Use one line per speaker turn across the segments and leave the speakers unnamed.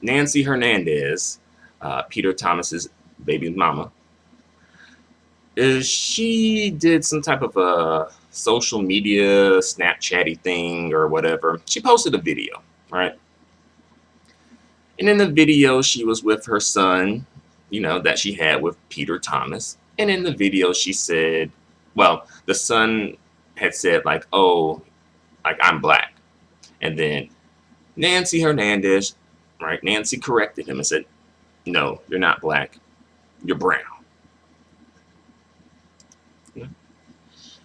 Nancy Hernandez, Peter Thomas's baby mama, is she did some type of a social media Snapchatty thing or whatever. She posted a video, right? And in the video, she was with her son, that she had with Peter Thomas. And in the video, she said, well, the son had said, like, oh, like, I'm black. And then Nancy Hernandez, right? Nancy corrected him and said, no, you're not black. You're brown.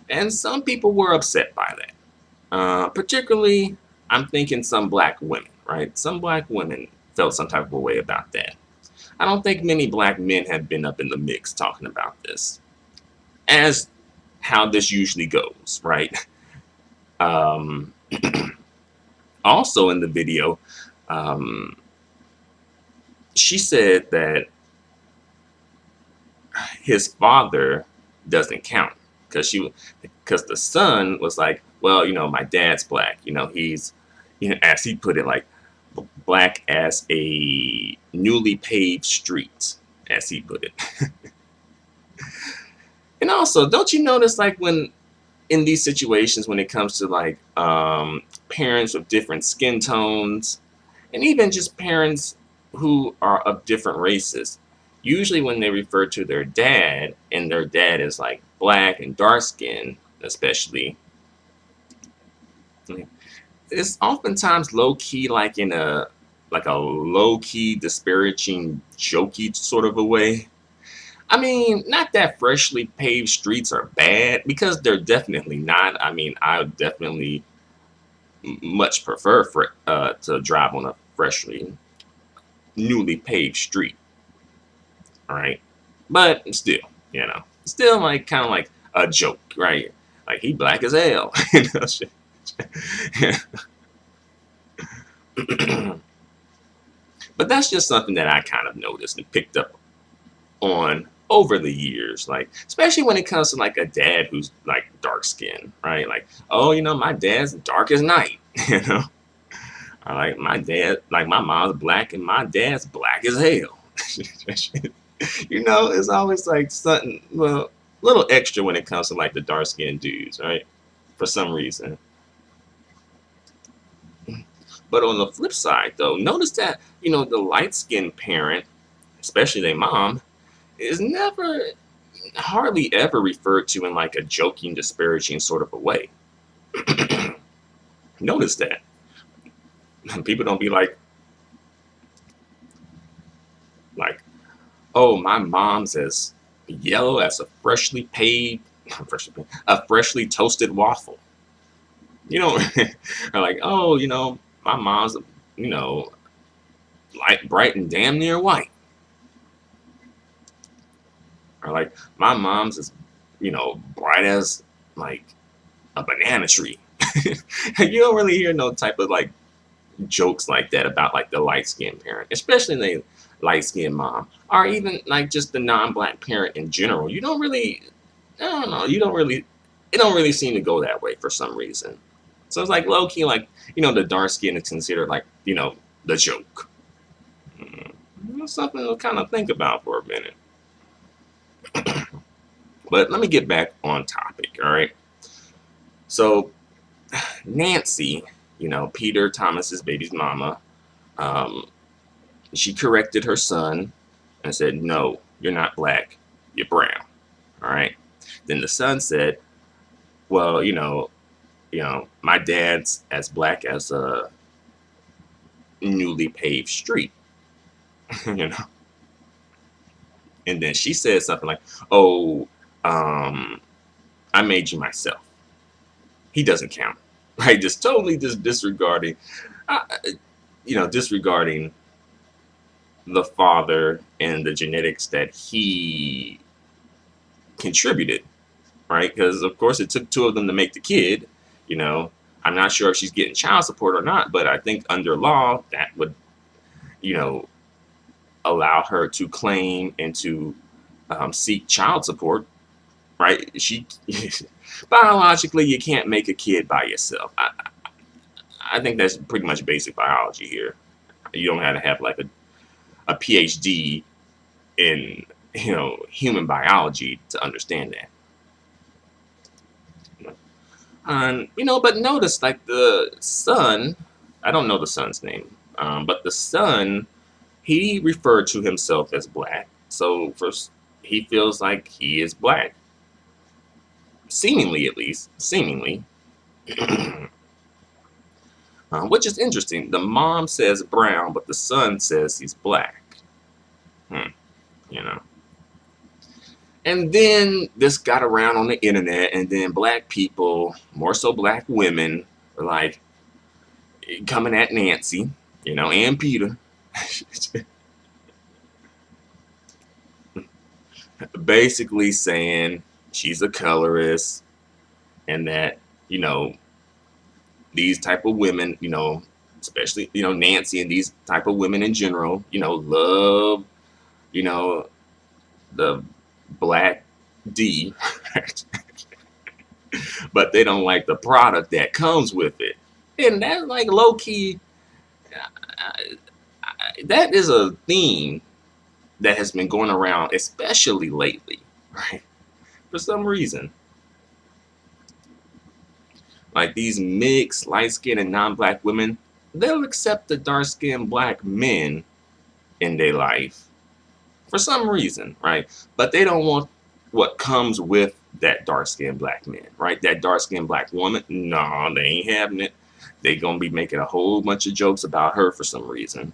And some people were upset by that. Particularly, I'm thinking some black women, right? Some black women felt some type of a way about that. I don't think many black men have been up in the mix talking about this, as how this usually goes, right? Um, Also in the video, um, she said that his father doesn't count because the son was like, well, my dad's black. He's, as he put it, like black as a newly paved street, as he put it. And also, don't you notice, like, when in these situations, when it comes to like parents with different skin tones, and even just parents who are of different races, usually when they refer to their dad, and their dad is like black and dark skinned, especially, it's oftentimes low key, like in a low key disparaging, jokey sort of a way. I mean, not that freshly paved streets are bad, because they're definitely not. I mean, I definitely much prefer to drive on a freshly, newly paved street. All right, but still, still like kind of like a joke, right? Like, he black as hell. But that's just something that I kind of noticed and picked up on over the years, like especially when it comes to like a dad who's like dark skinned, right? Like, oh, my dad's dark as night. Or like, my dad, like, my mom's black and my dad's black as hell. It's always like something, well, a little extra when it comes to like the dark skinned dudes, right? For some reason. But on the flip side, though, notice that the light skinned parent, especially their mom, is never, hardly ever referred to in like a joking, disparaging sort of a way. Notice that. People don't be like, oh, my mom's as yellow as a freshly paved, a freshly toasted waffle. Or like, oh, my mom's, light, bright, and damn near white. Or like, my mom's is, bright as like a banana tree. You don't really hear no type of like jokes like that about like the light skinned parent, especially the light skinned mom, or even like just the non-black parent in general. You don't really, I don't know, it don't really seem to go that way for some reason. So it's like low key, like, the dark skin is considered like, the joke. Something to kind of think about for a minute. But let me get back on topic, all right? So Nancy, Peter Thomas's baby's mama, um, she corrected her son and said, no, you're not black, you're brown, all right? Then the son said, well, my dad's as black as a newly paved street, you know? And then she said something like, oh, I made you myself. He doesn't count, right? Just totally disregarding, uh, disregarding the father and the genetics that he contributed, right? Because of course it took two of them to make the kid. I'm not sure if she's getting child support or not, but I think under law that would, you know, allow her to claim and to seek child support, right? She biologically, you can't make a kid by yourself. I think that's pretty much basic biology here. You don't have to have like a PhD in, human biology to understand that. But notice like the son, I don't know the son's name, but the son, he referred to himself as black. So first, he feels like he is black, seemingly at least, seemingly, which is interesting. The mom says brown, but the son says he's black. Hmm, you know. And then this got around on the internet, and then black people, more so black women, are like coming at Nancy, and Peter, basically saying she's a colorist, and that, you know, these type of women, especially, Nancy and these type of women in general, love, you know, the black D, but they don't like the product that comes with it. And that's like low key, that is a theme that has been going around, especially lately, right? For some reason. Like these mixed light skinned and non black women, they'll accept the dark skinned black men in their life for some reason, right? But they don't want what comes with that dark skinned black man, right? That dark skinned black woman, no, they ain't having it. They gonna be making a whole bunch of jokes about her for some reason.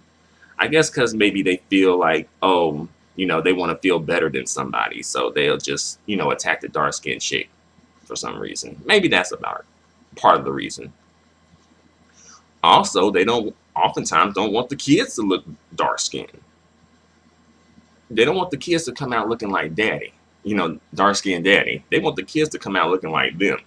I guess because maybe they feel like, oh, they want to feel better than somebody, so they'll just, attack the dark skinned chick for some reason. Maybe that's about part of the reason. Also, they oftentimes don't want the kids to look dark skinned. They don't want the kids to come out looking like daddy, dark skinned daddy. They want the kids to come out looking like them.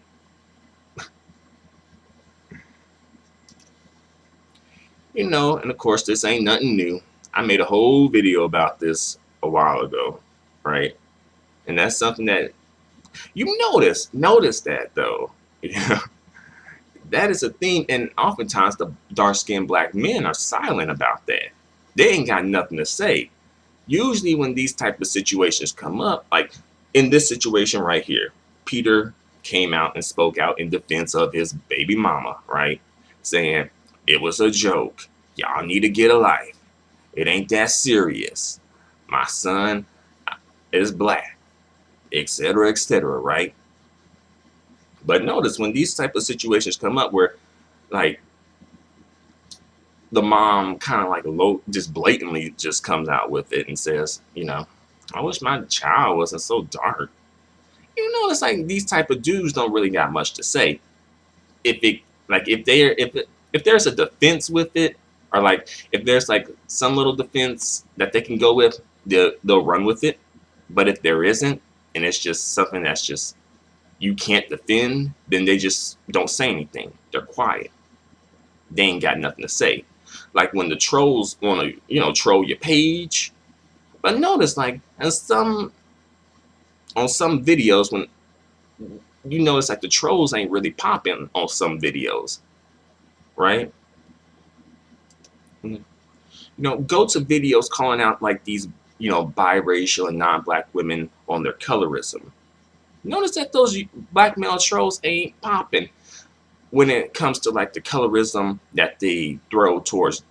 And of course, this ain't nothing new. I made a whole video about this a while ago, right? And that's something that you notice that though. That is a theme, and oftentimes the dark-skinned black men are silent about that. They ain't got nothing to say. Usually when these type of situations come up, like in this situation right here, Peter came out and spoke out in defense of his baby mama, right? Saying, it was a joke. Y'all need to get a life. It ain't that serious. My son is black, etc., right? But notice when these type of situations come up where, like, the mom kind of like just blatantly just comes out with it and says, I wish my child wasn't so dark. It's like these type of dudes don't really got much to say. If there's a defense with it, or like if there's like some little defense that they can go with, they'll run with it. But if there isn't, and it's just something that's just you can't defend, then they just don't say anything. They're quiet. They ain't got nothing to say. Like when the trolls want to, troll your page. But notice, like, on some videos, when you notice, like, the trolls ain't really popping on some videos, right? Go to videos calling out, like, these, biracial and non-black women on their colorism. Notice that those black male trolls ain't popping when it comes to like the colorism that they throw towards,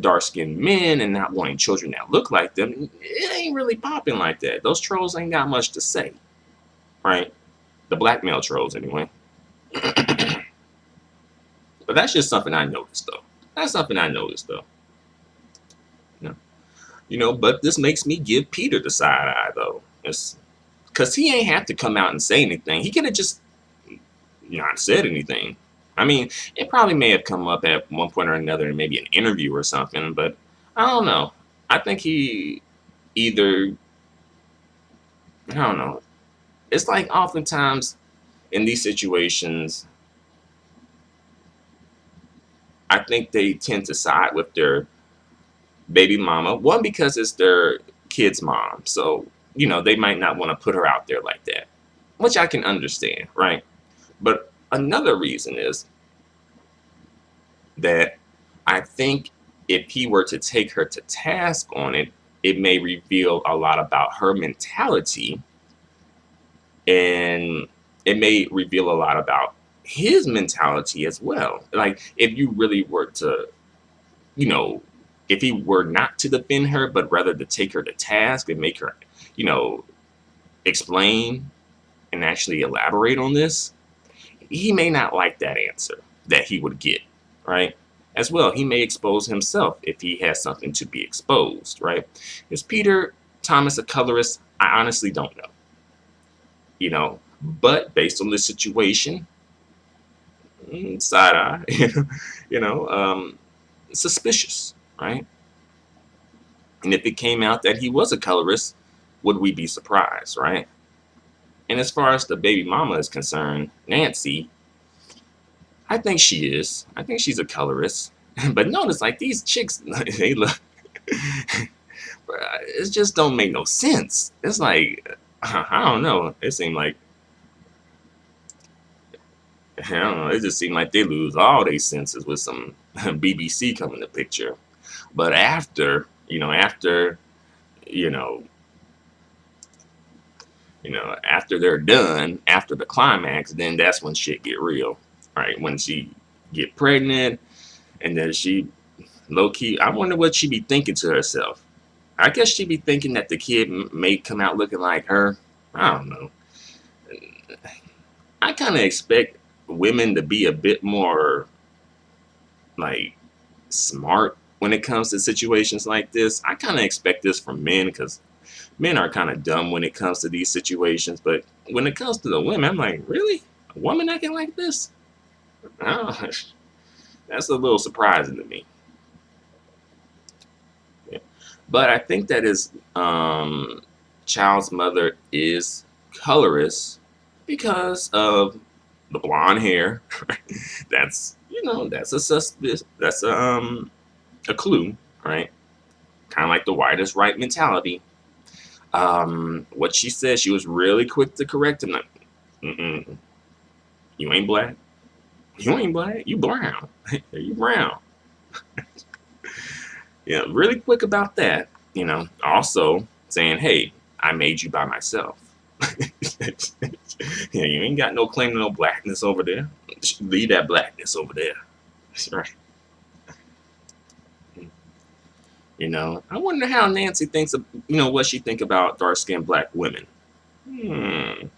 dark-skinned men and not wanting children that look like them. It ain't really popping like that. Those trolls ain't got much to say, right? The black male trolls, anyway. But that's just something I noticed, though. But this makes me give Peter the side eye, though. It's because he ain't have to come out and say anything. He could have just not said anything. I mean, it probably may have come up at one point or another in maybe an interview or something, but I don't know. I think he either, I don't know. It's like oftentimes in these situations, I think they tend to side with their baby mama. One, because it's their kid's mom. So, they might not want to put her out there like that, which I can understand, right? But another reason is that I think if he were to take her to task on it, it may reveal a lot about her mentality, and it may reveal a lot about his mentality as well. Like, if you really were to, you know, if he were not to defend her, but rather to take her to task and make her, you know, explain and actually elaborate on this, he may not like that answer that he would get, right? As well, he may expose himself if he has something to be exposed, right? Is Peter Thomas a colorist? I honestly don't know, you know, but based on the situation, side eye, you know, suspicious, right? And if it came out that he was a colorist, would we be surprised, right? And as far as the baby mama is concerned, Nancy, I think she is. I think she's a colorist. But notice, like, these chicks, they look, it just don't make no sense. It's like, I don't know. It seemed like, I don't know. It just seemed like they lose all their senses with some BBC coming to picture. But after, you know, after they're done, after the climax, then that's when shit get real, right? When she get pregnant, and then she low key, I wonder what she be thinking to herself. I guess she be thinking that the kid may come out looking like her. I don't know. I kind of expect women to be a bit more like smart when it comes to situations like this. I kind of expect this from men because men are kind of dumb when it comes to these situations. But when it comes to the women, I'm like, really? A woman acting like this? Oh, that's a little surprising to me. Yeah. But I think that his child's mother is colorist because of the blonde hair. That's, that's a that's a clue, right? Kind of like the white is right mentality. What she said, she was really quick to correct him. Like, mm-mm, you ain't black. You ain't black. You brown. You brown. Yeah, really quick about that. Also saying, "Hey, I made you by myself." Yeah, you ain't got no claim to no blackness over there. Leave that blackness over there. Right. I wonder how Nancy thinks of, what she think about dark skinned black women. Hmm.